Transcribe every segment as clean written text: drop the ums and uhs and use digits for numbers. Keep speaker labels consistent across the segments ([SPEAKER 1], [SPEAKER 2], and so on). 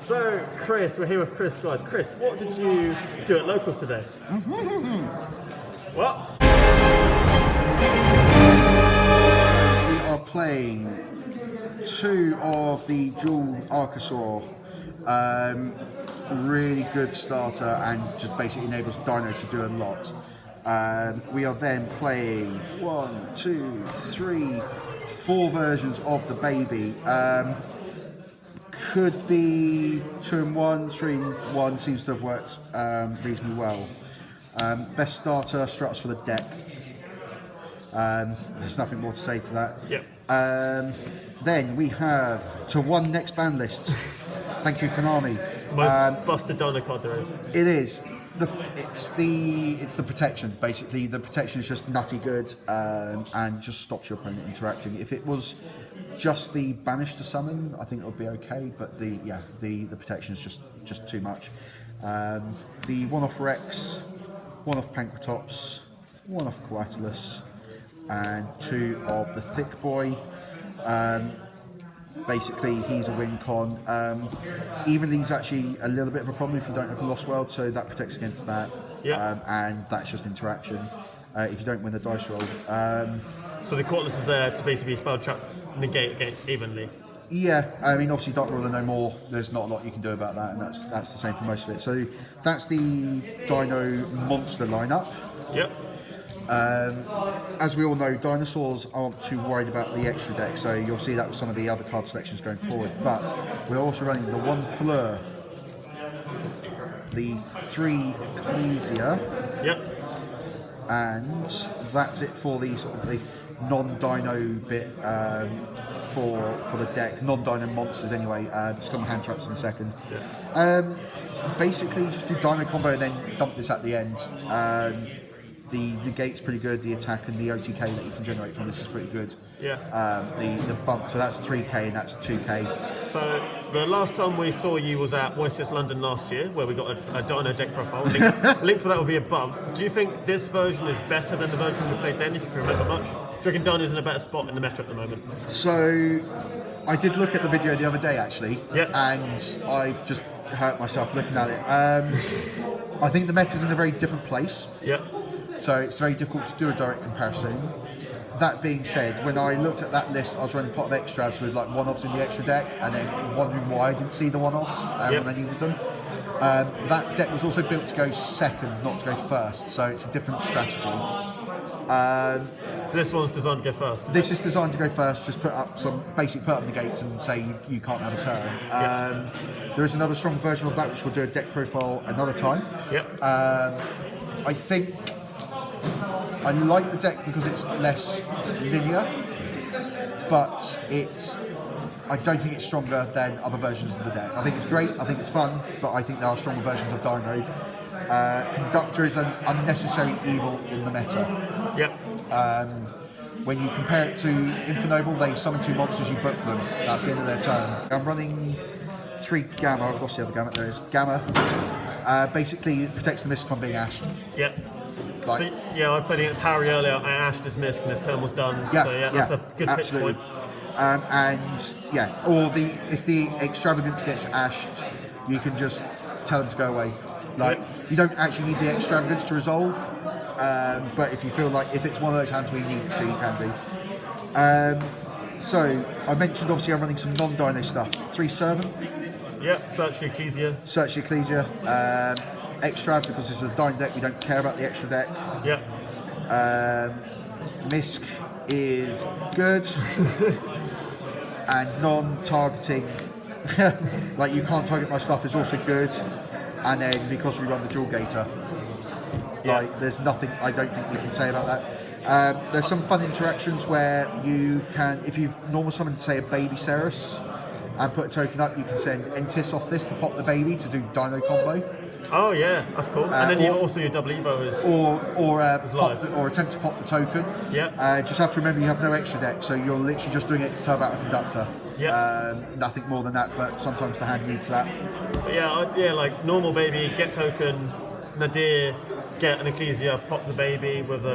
[SPEAKER 1] So, Chris, we're here with Chris, guys. Chris, what did you do at Locals today? What?
[SPEAKER 2] We are playing two of the dual Archosaur. Really good starter and just basically enables Dino to do a lot. We are then playing 1, 2, 3, 4 versions of the baby. Could be 2 in 1, 3 in 1, seems to have worked reasonably well. Best starter, struts for the deck. There's nothing more to say to that.
[SPEAKER 1] Yep.
[SPEAKER 2] Then we have to one next ban list. Thank you, Konami.
[SPEAKER 1] Most busted Dino card there is.
[SPEAKER 2] It is. It's the protection. Basically, the protection is just nutty good and just stops your opponent interacting. If it was just the banish to summon, I think it would be okay. But the protection is just too much. The one-off Rex, one-off Pancratops, one-off Coatulus, and 2 of the Thick Boy. Basically, he's a win con. Evenly's actually a little bit of a problem if you don't have a Lost World, so that protects against that.
[SPEAKER 1] Yeah.
[SPEAKER 2] And that's just interaction if you don't win the dice roll.
[SPEAKER 1] So the Coatulus is there to basically spell trap negate against Evenly.
[SPEAKER 2] Yeah, I mean, obviously Dark Ruler no more, there's not a lot you can do about that, and that's the same for most of it. So that's the Dino monster lineup.
[SPEAKER 1] Yep.
[SPEAKER 2] As we all know, dinosaurs aren't too worried about the extra deck, so you'll see that with some of the other card selections going forward. But we're also running the 1 Fleur, the 3 Ecclesia,
[SPEAKER 1] Yep.
[SPEAKER 2] and that's it for the sort of the non-dino bit for the deck. Non-dino monsters anyway. Just got my hand traps in a second.
[SPEAKER 1] Yeah.
[SPEAKER 2] Basically, just do dino combo and then dump this at the end. The negate's pretty good, the attack and the OTK that you can generate from this is pretty good.
[SPEAKER 1] Yeah.
[SPEAKER 2] The bump, so that's 3k and that's 2k.
[SPEAKER 1] So the last time we saw you was at YCS London last year, where we got a Dino deck profile. Link for that will be above. Do you think this version is better than the version we played then, if you can remember much? Do you reckon Dino's in a better spot in the meta at the moment?
[SPEAKER 2] So I did look at the video the other day actually,
[SPEAKER 1] Yep.
[SPEAKER 2] and I've just hurt myself looking at it. I think the meta's in a very different place.
[SPEAKER 1] Yep.
[SPEAKER 2] So it's very difficult to do a direct comparison. That being said, when I looked at that list, I was running a pot of extras with like one-offs in the extra deck, and then wondering why I didn't see the one-offs when I needed them. That deck was also built to go second, not to go first, so it's a different strategy.
[SPEAKER 1] This one's designed to go first.
[SPEAKER 2] This is designed to go first, just put up the gates and say you can't have a turn. There is another strong version of that which will do a deck profile another time.
[SPEAKER 1] Yep.
[SPEAKER 2] I think I like the deck because it's less linear, but I don't think it's stronger than other versions of the deck. I think it's great, I think it's fun, but I think there are stronger versions of Dino. Conductor is an unnecessary evil in the meta.
[SPEAKER 1] Yep.
[SPEAKER 2] When you compare it to Infernoble, they summon 2 monsters, you book them. That's the end of their turn. I'm running 3 Gamma, I've lost the other Gamma, there it is. Gamma. Basically, it protects the Mist from being ashed.
[SPEAKER 1] Yep.
[SPEAKER 2] Like,
[SPEAKER 1] So, yeah, I played against Harry earlier. I ashed his Mist and his turn was done.
[SPEAKER 2] Yeah,
[SPEAKER 1] so yeah, that's a good pitch
[SPEAKER 2] absolutely.
[SPEAKER 1] point.
[SPEAKER 2] Or if the Extravagance gets ashed, you can just tell them to go away. Like, you don't actually need the Extravagance to resolve, but if you feel like if it's one of those hands where you need it to, you can do. So I mentioned obviously I'm running some non-dino stuff. 3 Servant.
[SPEAKER 1] Yep, Search the Ecclesia.
[SPEAKER 2] Search the Ecclesia. Extra, because it's a Dino deck, we don't care about the extra deck.
[SPEAKER 1] Yep.
[SPEAKER 2] Misk is good. And non-targeting, like you can't target my stuff, is also good. And then because we run the Dual Gator, like there's nothing I don't think we can say about that. There's some fun interactions where you can, if you've normal summoned say a baby Cerus and put a token up, you can send Entis off this to pop the baby to do Dino combo.
[SPEAKER 1] Oh yeah, that's cool. And then you also your double Evo is
[SPEAKER 2] or attempt to pop the token.
[SPEAKER 1] Yeah.
[SPEAKER 2] Just have to remember you have no extra deck, so you're literally just doing it to turn out a conductor.
[SPEAKER 1] Yeah.
[SPEAKER 2] Nothing more than that, but sometimes the hand needs that.
[SPEAKER 1] But yeah, like normal baby, get token, Nadir, get an Ecclesia, pop the baby with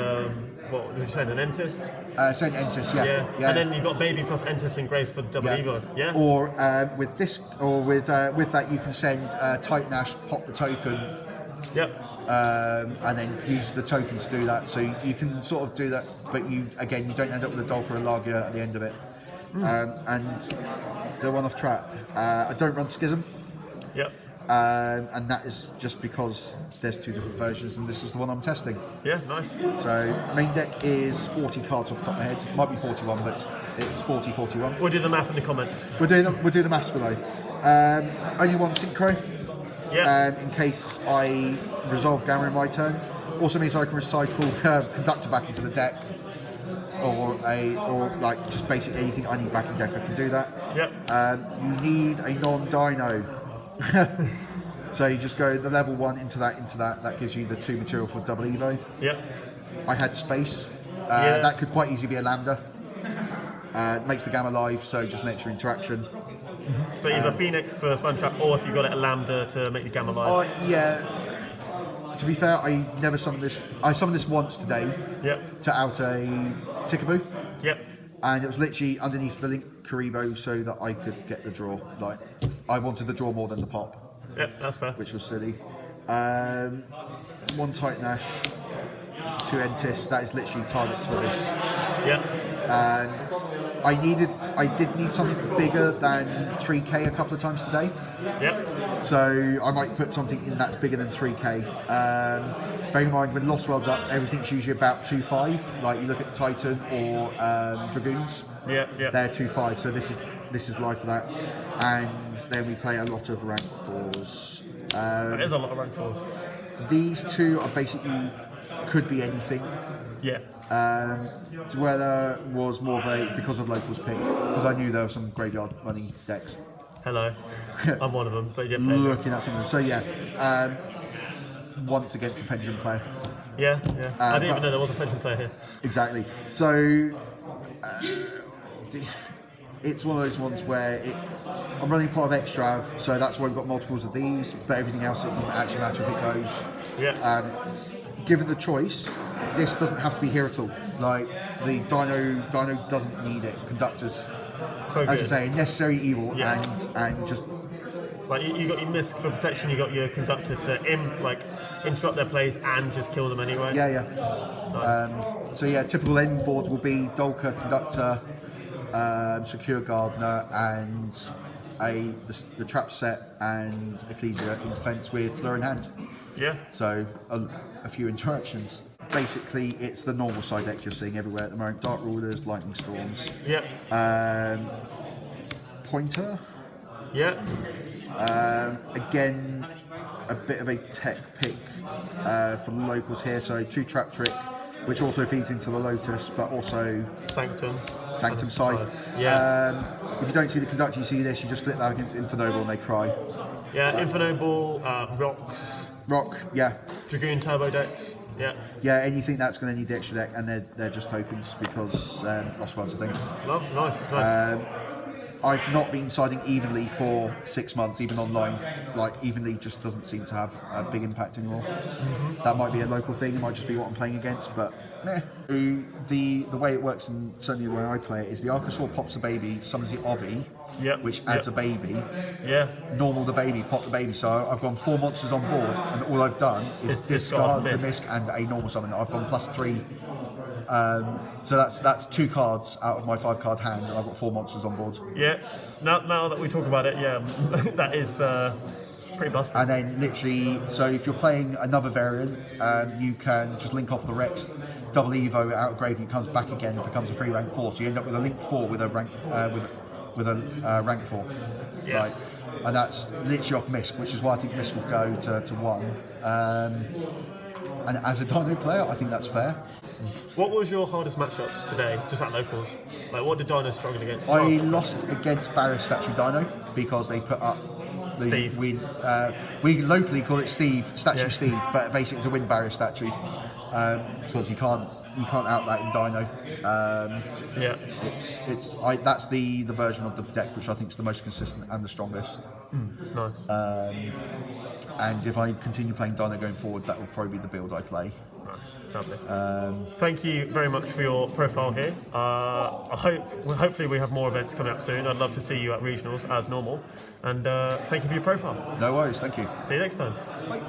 [SPEAKER 1] what would you say, an Entis?
[SPEAKER 2] Saint Entis, yeah.
[SPEAKER 1] Yeah. And then you've got Baby plus Entis engraved for double Evo. Yeah.
[SPEAKER 2] Or with this, or with that, you can send Titan Ash, pop the token.
[SPEAKER 1] Yep.
[SPEAKER 2] And then use the token to do that. So you can sort of do that, but you don't end up with a Dolk or a Lager at the end of it. And the one-off trap. I don't run Schism.
[SPEAKER 1] Yep.
[SPEAKER 2] And that is just because there's two different versions, and this is the one I'm testing.
[SPEAKER 1] Yeah, nice.
[SPEAKER 2] So main deck is 40 cards off the top of my head. It might be 41, but it's 40, 41.
[SPEAKER 1] We'll do the math in the comments.
[SPEAKER 2] We'll do the maths below. Only one synchro.
[SPEAKER 1] Yeah.
[SPEAKER 2] In case I resolve Gamma in my turn. Also means I can recycle Conductor back into the deck, or like just basically anything I need back in deck. I can do that.
[SPEAKER 1] Yep.
[SPEAKER 2] You need a non-dino. So you just go the level 1 into that. That gives you the 2 material for double Evo.
[SPEAKER 1] Yep.
[SPEAKER 2] I had space. That could quite easily be a Lambda. It makes the Gamma live, so just an extra interaction.
[SPEAKER 1] So either Phoenix for Spun Trap, or if you've got it a Lambda to make the Gamma live.
[SPEAKER 2] Yeah. To be fair, I never summoned this. I summoned this once today.
[SPEAKER 1] Yep.
[SPEAKER 2] To out a Tickaboo.
[SPEAKER 1] Yep.
[SPEAKER 2] And it was literally underneath the Link Karibo so that I could get the draw. Like, I wanted the draw more than the pop.
[SPEAKER 1] Yep, that's fair.
[SPEAKER 2] Which was silly. 1 Titan Ash, 2 Entis. That is literally targets for this.
[SPEAKER 1] Yep.
[SPEAKER 2] And I did need something bigger than 3k a couple of times today.
[SPEAKER 1] Yep.
[SPEAKER 2] So I might put something in that's bigger than 3k. Bear in mind, when Lost World's up, everything's usually about 2.5. Like you look at Titan or Dragoons,
[SPEAKER 1] yeah.
[SPEAKER 2] they're 2.5. So this is live for that. And then we play a lot of rank 4s.
[SPEAKER 1] That is a lot of rank 4s.
[SPEAKER 2] These two are basically could be anything.
[SPEAKER 1] Yeah.
[SPEAKER 2] Dweller was more of a because of locals pick, because I knew there were some graveyard money decks.
[SPEAKER 1] Hello. I'm one of them, but you get paid.
[SPEAKER 2] Looking at some of them. So yeah, once against the Pendulum player.
[SPEAKER 1] Yeah. I didn't even know there was a Pendulum player here.
[SPEAKER 2] Exactly. So it's one of those ones where I'm running part of Extrav, so that's why we've got multiples of these, but everything else, it doesn't actually matter if it goes.
[SPEAKER 1] Yeah.
[SPEAKER 2] Given the choice, this doesn't have to be here at all. Like, the Dino doesn't need it. Conductors,
[SPEAKER 1] So
[SPEAKER 2] as I
[SPEAKER 1] good.
[SPEAKER 2] say, necessary evil,
[SPEAKER 1] Yeah.
[SPEAKER 2] and just...
[SPEAKER 1] Like you got your Misc for protection, you got your Conductor to interrupt their plays and just kill them anyway.
[SPEAKER 2] Yeah.
[SPEAKER 1] Nice.
[SPEAKER 2] So yeah, typical end board will be Dolka, Conductor, Secure Gardener, and the trap set and Ecclesia in defence with Fleur in hand.
[SPEAKER 1] Yeah.
[SPEAKER 2] So a few interactions. Basically, it's the normal side deck you're seeing everywhere at the moment. Dark Rulers, Lightning Storms.
[SPEAKER 1] Yep.
[SPEAKER 2] Pointer.
[SPEAKER 1] Yeah.
[SPEAKER 2] Again, a bit of a tech pick for the locals here. So 2 Trap Trick, which also feeds into the Lotus, but also
[SPEAKER 1] Sanctum
[SPEAKER 2] Scythe.
[SPEAKER 1] Yeah.
[SPEAKER 2] If you don't see the Conductor, you see this, you just flip that against Infernoble and they cry.
[SPEAKER 1] Yeah, Infernoble, Rocks,
[SPEAKER 2] Rock, yeah.
[SPEAKER 1] Dragoon Turbo decks. Yeah.
[SPEAKER 2] Yeah, anything that's going to need the extra deck, and they're just tokens because Lost World's a thing.
[SPEAKER 1] Nice.
[SPEAKER 2] I've not been siding evenly for 6 months, even online. Like, evenly just doesn't seem to have a big impact anymore. Mm-hmm. That might be a local thing, it might just be what I'm playing against, but meh. The way it works, and certainly the way I play it, is the Archosaur pops a baby, summons the Ovi, which adds a baby.
[SPEAKER 1] Yeah.
[SPEAKER 2] Normal the baby, pop the baby. So I've gone 4 monsters on board, and all I've done is discard the Misc and a normal summon. I've gone +3. So that's 2 cards out of my 5 card hand, and I've got 4 monsters on board.
[SPEAKER 1] Yeah. Now that we talk about it, yeah, that is pretty busted.
[SPEAKER 2] And then literally, so if you're playing another variant, you can just link off the Rex, double Evo out of grave, and it comes back again and becomes a free rank 4. So you end up with a link 4 with a rank rank 4.
[SPEAKER 1] Yeah.
[SPEAKER 2] Like, and that's literally off Misc, which is why I think Misc will go to 1. And as a Dino player, I think that's fair.
[SPEAKER 1] What was your hardest matchups today, just at locals? Like, what did Dino struggle against?
[SPEAKER 2] I lost against Barrier Statue Dino because they put up the
[SPEAKER 1] Steve.
[SPEAKER 2] win. We locally call it Steve, Steve, but basically it's a wind barrier statue because you can't out that in Dino. That's the version of the deck which I think is the most consistent and the strongest.
[SPEAKER 1] Nice.
[SPEAKER 2] And if I continue playing Dino going forward, that will probably be the build I play.
[SPEAKER 1] Nice, lovely. Thank you very much for your profile here. Hopefully we have more events coming up soon. I'd love to see you at regionals as normal. And thank you for your profile.
[SPEAKER 2] No worries, thank you.
[SPEAKER 1] See you next time.
[SPEAKER 2] Bye.